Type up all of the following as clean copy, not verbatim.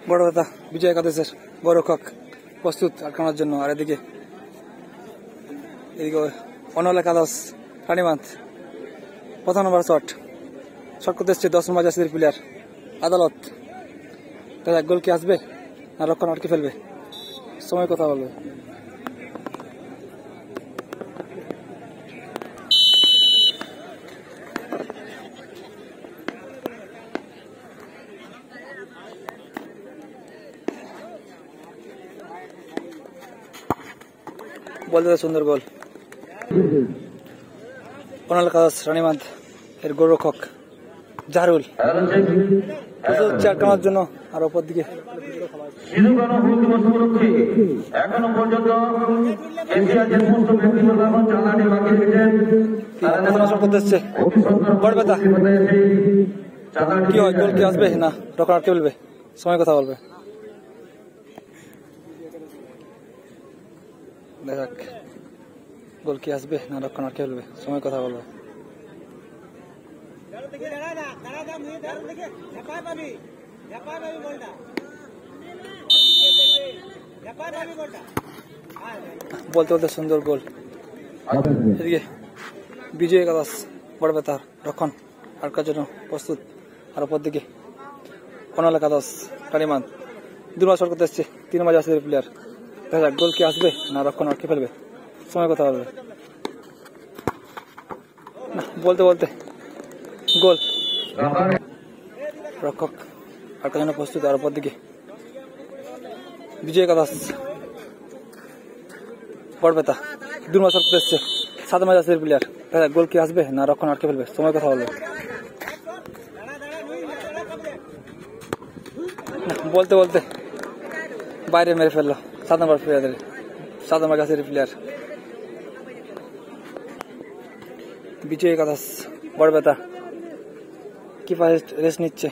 বড় কথা বিজয় একাদশের বড় কক প্রস্তুত আটকানোর জন্য। আর এদিকে অনল একাদশ রানীমান্থ প্রথম নম্বর শট করতে এসছে 10 নম্বর জার্সির প্লেয়ার আদালত। তাহলে এক গোল কি আসবে না রক্ষণ আটকে ফেলবে? সময় কথা বলবে। বলতে সুন্দর গোল অনল একাদশ রানীমান্থ এর গোলরক্ষক জাহরুল আটকানোর জন্য। আর ওপর দিকে বড় ব্যথা কি হয়? গোল কি আসবে না রক্ষণ আটকে ফেলবে? সময় কথা বলবে। দেখ গোল কি আসবে না রক্ষণ আটকে ফেলবে? সময় কথা বলবে। বলতে বলতে সুন্দর গোল। এদিকে বিজয় একাদশ বড় ব্যথা রক্ষণ আটকার জন্য প্রস্তুত। আর ওপর দিকে অনল একাদশ রানীমান্থ 2 নম্বর শট করতে এসছে 3 নম্বর জার্সির প্লেয়ার। দেখা যাক গোল কি আসবে না রক্ষণ আটকে ফেলবে? সময় কথা বলবে। না বলতে বলতে গোল রক্ষক আটকার জন্য প্রস্তুত। আর ওপর দিকে বিজয় একাদশ বড় ব্যথা 2 নম্বর শট করতে এসছে 7 নম্বর জার্সির প্লেয়ার। দেখা যাক গোল কি আসবে না রক্ষণ আটকে ফেলবে? সময় কথা বলবে। বলতে বলতে বাইরে মেরে ফেললো 7 নম্বর প্লেয়ারদের 7 নম্বর জার্সির প্লেয়ার। বিজয় একাদশ বড় ব্যথা কিপার রেস্ট নিচ্ছে।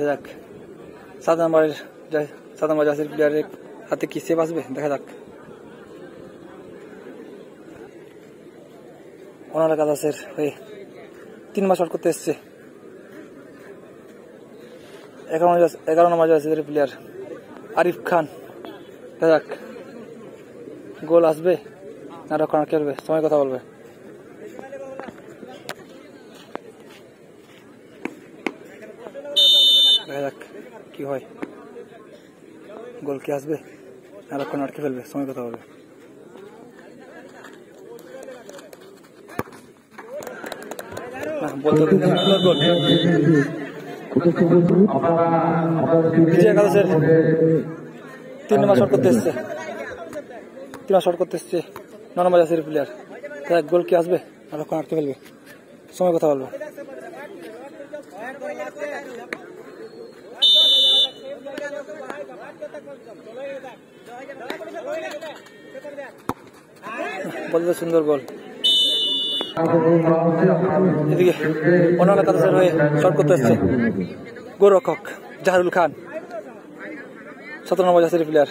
দেখ 7 নম্বর জার্সির প্লেয়ারের হাতে কি সেভ আসবে? দেখা যাক। অনল একাদশের হয়ে 3 নম্বর শট করতে এসছে 11 নম্বর জার্সির প্লেয়ার আরিফ খান। দেখা যাক গোল আসবে না রক্ষণ আটকে ফেলবে? সময় কথা বলবে। দেখা যাক কি হয়? গোল কি আসবে না রক্ষণ আটকে ফেলবে? সময় কথা বলবে। বিজয় একাদশের 3 নম্বর শট করতে এসছে 9 নম্বর জার্সির প্লেয়ার। দেখ গোল কি আসবে না রক্ষণ আটকে ফেলবে? সময় কথা বলবে। বলতে সুন্দর গোল। এদিকে অনল একাদশের হয়ে শট করতে এসছে গোলরক্ষক জাহরুল খান 17 নম্বর জার্সির প্লেয়ার।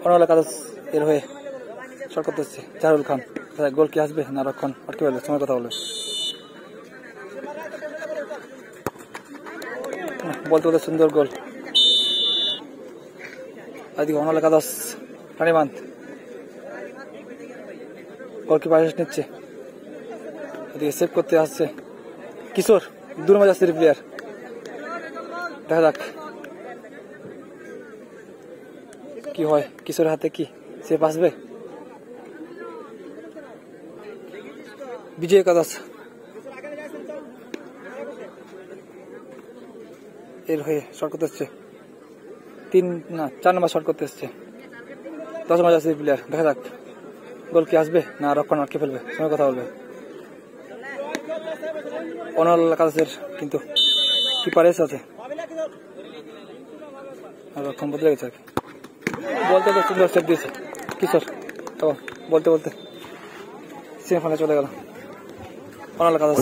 অনল একাদশ এর হয়ে শট করতে এসছে জাহরুল খান। গোল কি আসবে না রক্ষণ আটকে ফেলবে? সময় কথা বলবে। বলতে বলতে সুন্দর গোল। এদিকে অনল একাদশ রানীমান্থ গোলকিপার রেস্ট নিচ্ছে। এদিকে সেভ করতে আসছে কিশোর 2 নম্বর জার্সির প্লেয়ার। দেখা যাক কি হয়? কিশোরের হাতে কি সেভ আসবে? বিজয় একাদশ এর হয়ে শট করতে এসছে 4 নম্বর শট করতে এসছে 10 নম্বর জার্সির প্লেয়ার। দেখা যাক গোল কি আসবে না রক্ষণ আটকে ফেলবে? সময় কথা বলবে। অনল একাদশের কিন্তু কিপার এসে আছে আর রক্ষণ বদলে গেছে। বলতে তো সুন্দর সেভ দিয়েছে কিশোর। তো বলতে বলতে সেমিফাইনালে চলে গেল অনল একাদশ।